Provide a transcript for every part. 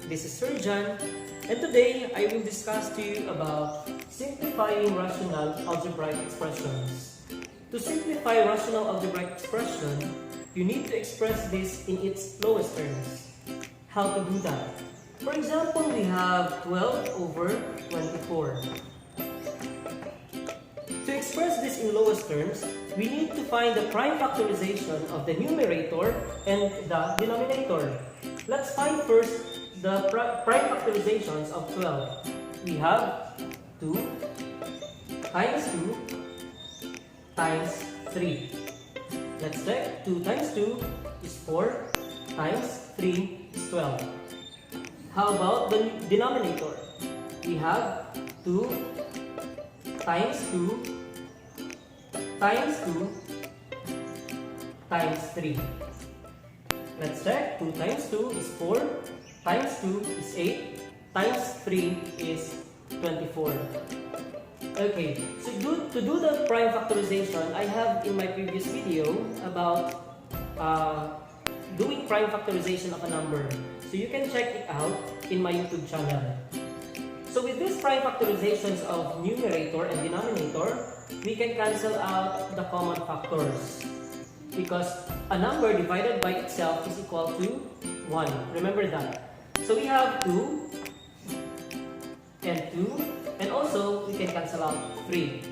This is Sir John, and today I will discuss to you about simplifying rational algebraic expressions. To simplify rational algebraic expression, you need to express this in its lowest terms. How to do that? For example, we have 12 over 24. To express this in lowest terms, we need to find the prime factorization of the numerator and the denominator. Let's find first the prime factorizations of 12. We have 2 times 2 times 3. Let's check. 2 times 2 is 4 times 3 is 12. How about the denominator? We have 2 times 2 times 2 times 3. Let's check. 2 times 2 is 4 times 2 is 8 times 3 is 24. Okay, so to do the prime factorization, I have in my previous video about doing prime factorization of a number. So you can check it out in my YouTube channel. So with these prime factorizations of numerator and denominator, we can cancel out the common factors because a number divided by itself is equal to 1. Remember that. So we have 2 and 2, and also we can cancel out 3.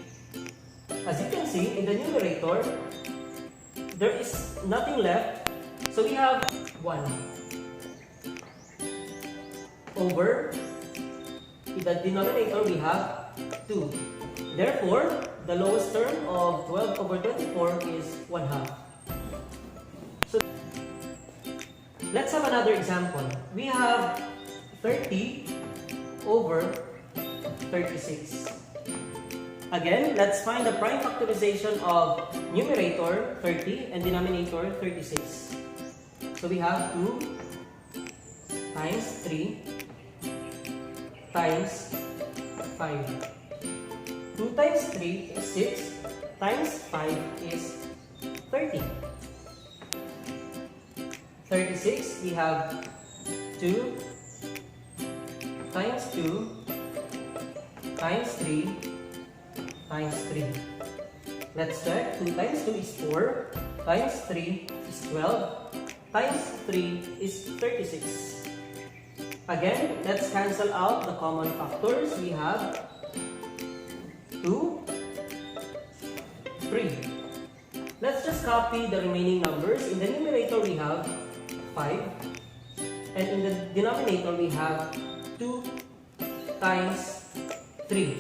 As you can see, in the numerator, there is nothing left. So we have 1 over, in the denominator we have 2. Therefore, the lowest term of 12 over 24 is 1/2. So let's have another example. We have 30 over 36. Again, let's find the prime factorization of numerator 30 and denominator 36. So we have 2 times 3 times 5. 2 times 3 is 6 times 5 is 30. 36, we have 2 times 2 times 3 times 3. Let's check. 2 times 2 is 4 times 3 is 12 times 3 is 36. Again, let's cancel out the common factors. We have 2, 3. Let's just copy the remaining numbers. In the numerator we have 5, and in the denominator we have 2 times 3.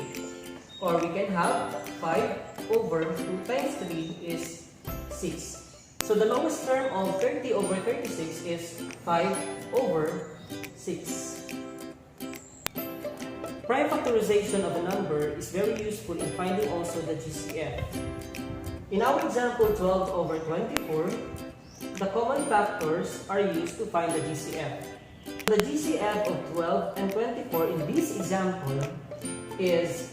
Or we can have 5 over 2 times 3 is 6. So the lowest term of 30 over 36 is 5 over 6. Prime factorization of a number is very useful in finding also the GCF. In our example 12 over 24, the common factors are used to find the GCF. The GCF of 12 and 24 in this example is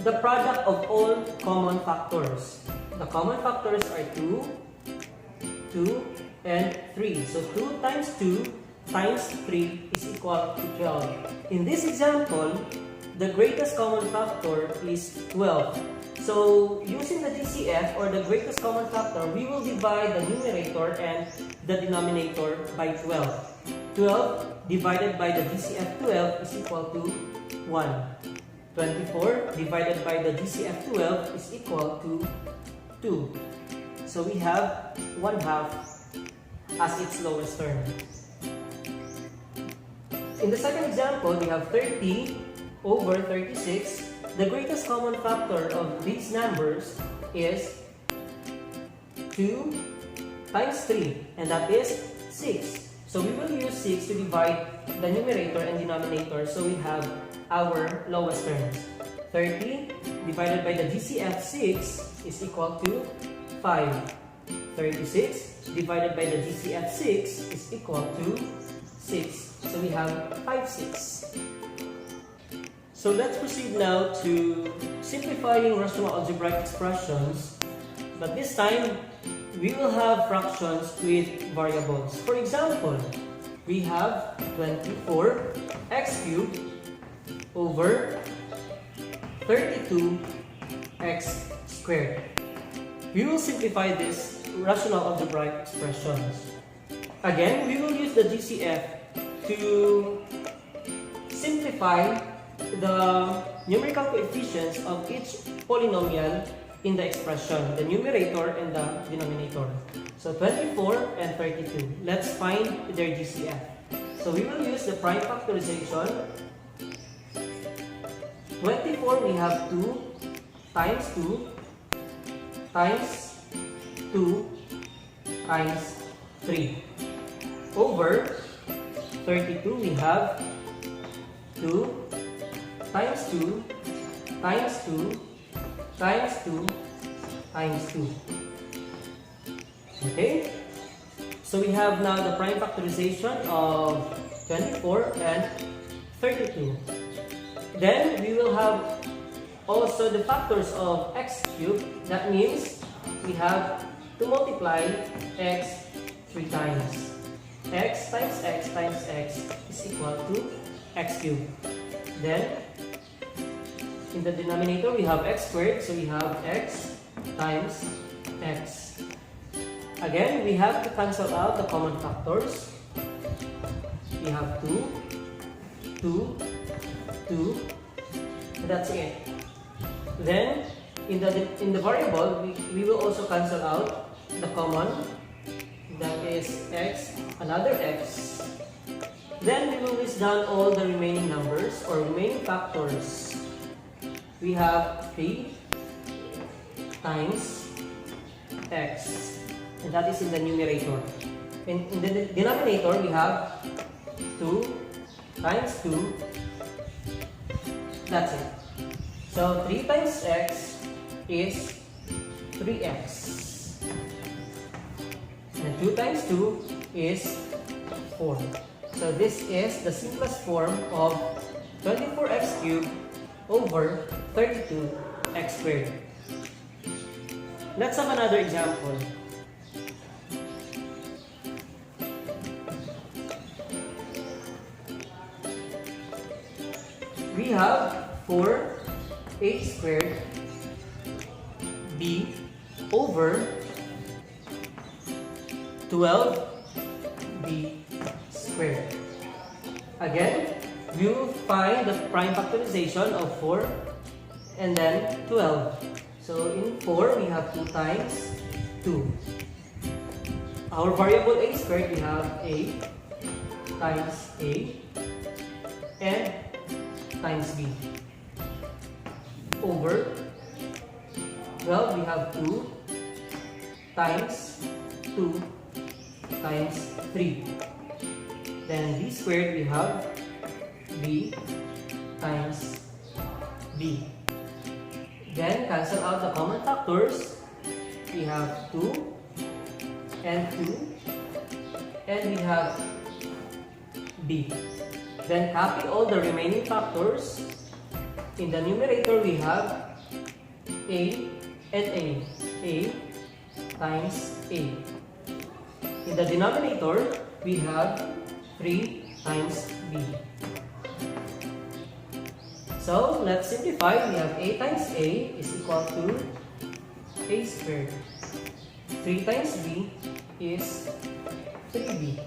the product of all common factors. The common factors are 2, 2, and 3. So 2 times 2 times 3 is equal to 12. In this example, the greatest common factor is 12. So using the GCF or the greatest common factor, we will divide the numerator and the denominator by 12. 12 divided by the GCF 12 is equal to 1. 24 divided by the GCF 12 is equal to 2. So we have 1/2 as its lowest term. In the second example, we have 30 over 36. The greatest common factor of these numbers is 2 times 3, and that is 6. So we will use 6 to divide the numerator and denominator, so we have our lowest terms. 30 divided by the GCF 6 is equal to 5. 36 divided by the GCF 6 is equal to 6. So we have 5, 6. So let's proceed now to simplifying rational algebraic expressions, but this time we will have fractions with variables. For example, we have 24x cubed over 32x squared. We will simplify this rational algebraic expressions. Again, we will use the GCF to simplify the numerical coefficients of each polynomial in the expression, the numerator and the denominator. So 24 and 32. Let's find their GCF. So we will use the prime factorization. 24 we have 2 times 2 times 2 times 3 over 32 we have 2 times 2 times 2 times 2 times 2. Okay? So we have now the prime factorization of 24 and 32. Then we will have also the factors of x cubed. That means we have to multiply x 3 times. X times x times x is equal to x cubed. Then in the denominator we have x squared, so we have x times x. Again, we have to cancel out the common factors. We have 2, 2, 2, that's it. Then in the variable we will also cancel out the common, that is x, another x. Then we will list down all the remaining numbers or remaining factors. We have 3 times x, and that is in the numerator. In the denominator we have 2 times 2, that's it. So 3 times x is 3x, and 2 times 2 is 4. So this is the simplest form of 24x cubed over 32x squared. Let's have another example. We have 4a squared b over 12b squared. Again, we will find the prime factorization of 4 and then 12. So in 4 we have 2 times 2. Our variable a squared we have a times a and times b over 12 we have 2 times 2 times 3. Then b squared we have b times b. Then cancel out the common factors. We have 2 and 2 and we have b. Then copy all the remaining factors. In the numerator we have a and a times a. In the denominator we have 3 times b. So let's simplify. We have a times a is equal to a squared. 3 times b is 3b.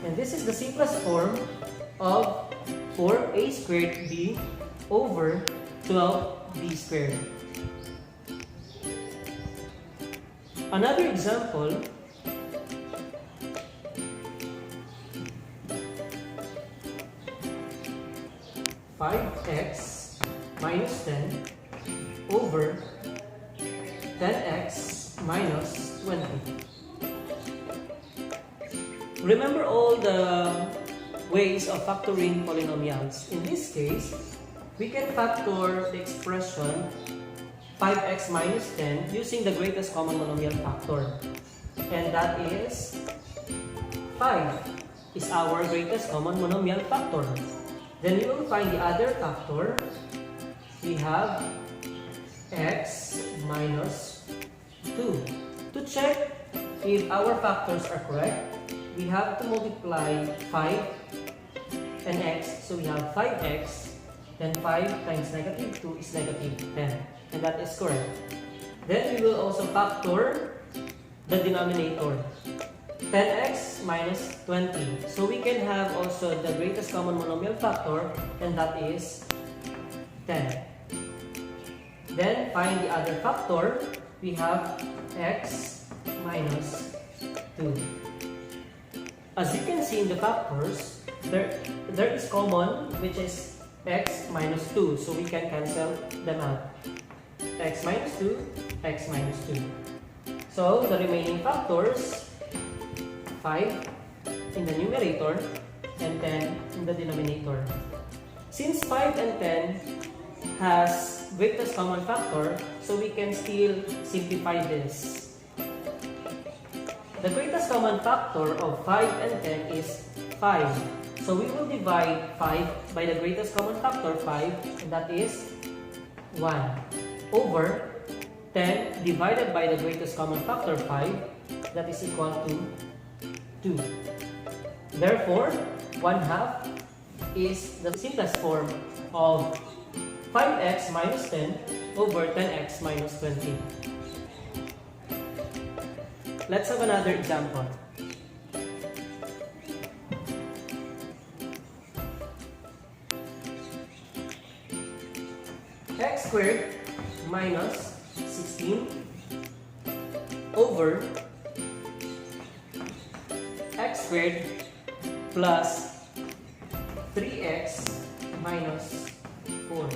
And this is the simplest form of 4a squared b over 12b squared. Another example, 5x minus 10 over 10x minus 20. Remember all the ways of factoring polynomials. In this case, we can factor the expression 5x minus 10 using the greatest common monomial factor. And that is 5 is our greatest common monomial factor. Then we will find the other factor. We have x minus 2. To check if our factors are correct, we have to multiply 5 and x. So we have 5x, then 5 times negative 2 is negative 10. And that is correct. Then we will also factor the denominator. 10x minus 20. So we can have also the greatest common monomial factor, and that is 10. Then find the other factor. We have x minus 2. As you can see in the factors, there is common, which is x minus 2. So we can cancel them out. X minus 2, x minus 2. So the remaining factors, 5 in the numerator and 10 in the denominator. Since 5 and 10 has greatest common factor, so we can still simplify this. The greatest common factor of 5 and 10 is 5. So we will divide 5 by the greatest common factor 5, and that is 1 over 10 divided by the greatest common factor 5, that is equal to 2. Therefore, 1/2 is the simplest form of 5x minus 10 over 10x minus 20. Let's have another example. X squared minus 16 over x squared plus 3x minus 4.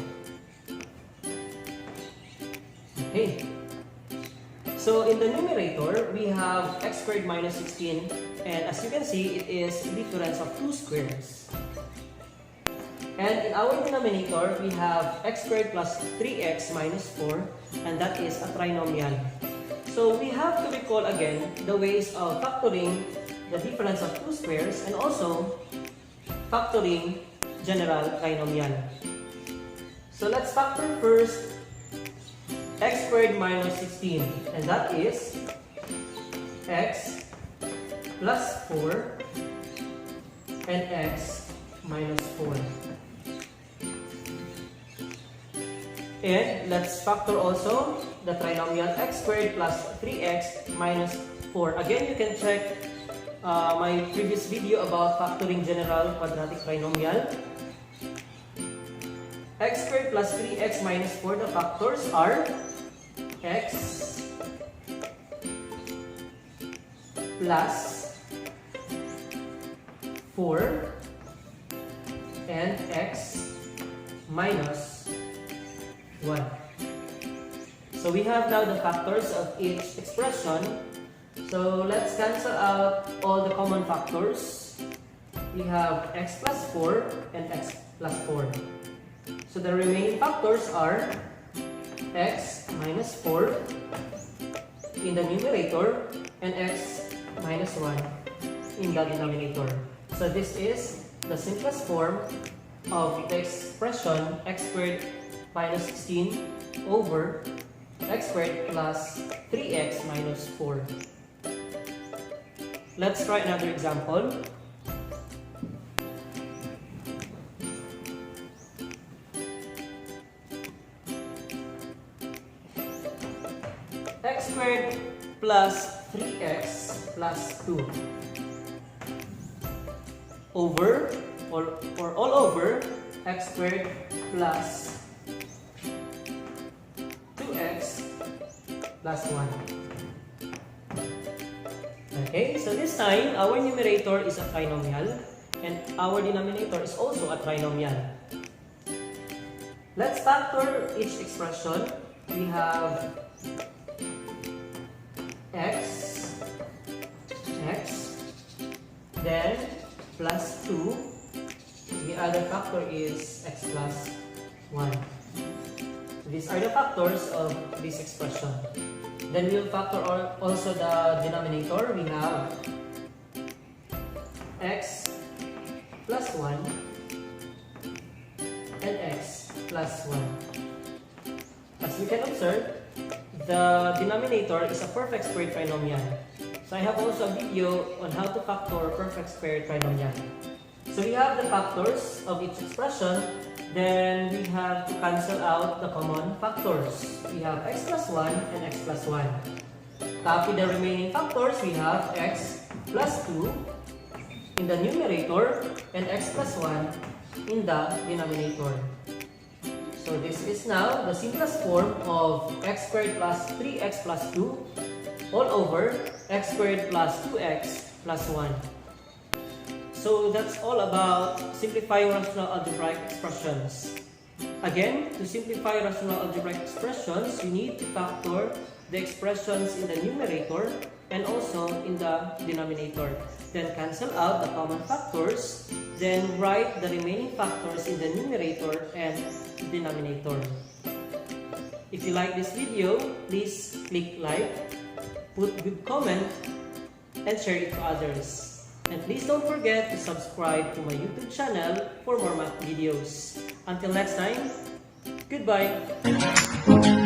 Okay. So in the numerator, we have x squared minus 16, and as you can see, it is difference of 2 squares. And in our denominator, we have x squared plus 3x minus 4, and that is a trinomial. So we have to recall again the ways of factoring the difference of 2 squares and also factoring general trinomial. So let's factor first x squared minus 16, and that is x plus 4 and x minus 4. And let's factor also the trinomial x squared plus 3x minus 4. Again, you can check my previous video about factoring general quadratic trinomial. X squared plus 3x minus 4, the factors are x plus 4 and x minus 1. So we have now the factors of each expression. So let's cancel out all the common factors. We have x plus 4 and x plus 4. So the remaining factors are x minus 4 in the numerator and x minus 1 in the denominator. So this is the simplest form of the expression x squared minus 16 over x squared plus 3x minus 4. Let's try another example. X squared plus 3x plus 2 over or all over x squared plus 2x plus 1. Okay, so this time our numerator is a trinomial and our denominator is also a trinomial. Let's factor each expression. We have x, then plus 2. The other factor is x plus 1. So these are the factors of this expression. Then we'll factor also the denominator. We have x plus 1 and x plus 1. As we can observe, the denominator is a perfect square trinomial. So I have also a video on how to factor perfect square trinomial. So we have the factors of each expression, then we have to cancel out the common factors. We have x plus 1 and x plus 1. Copy the remaining factors, we have x plus 2 in the numerator and x plus 1 in the denominator. So this is now the simplest form of x squared plus 3x plus 2 all over x squared plus 2x plus 1. So that's all about simplifying rational algebraic expressions. Again, to simplify rational algebraic expressions, you need to factor the expressions in the numerator and also in the denominator. Then cancel out the common factors, then write the remaining factors in the numerator and denominator. If you like this video, please click like, put good comment, and share it to others. And please don't forget to subscribe to my YouTube channel for more math videos. Until next time, goodbye!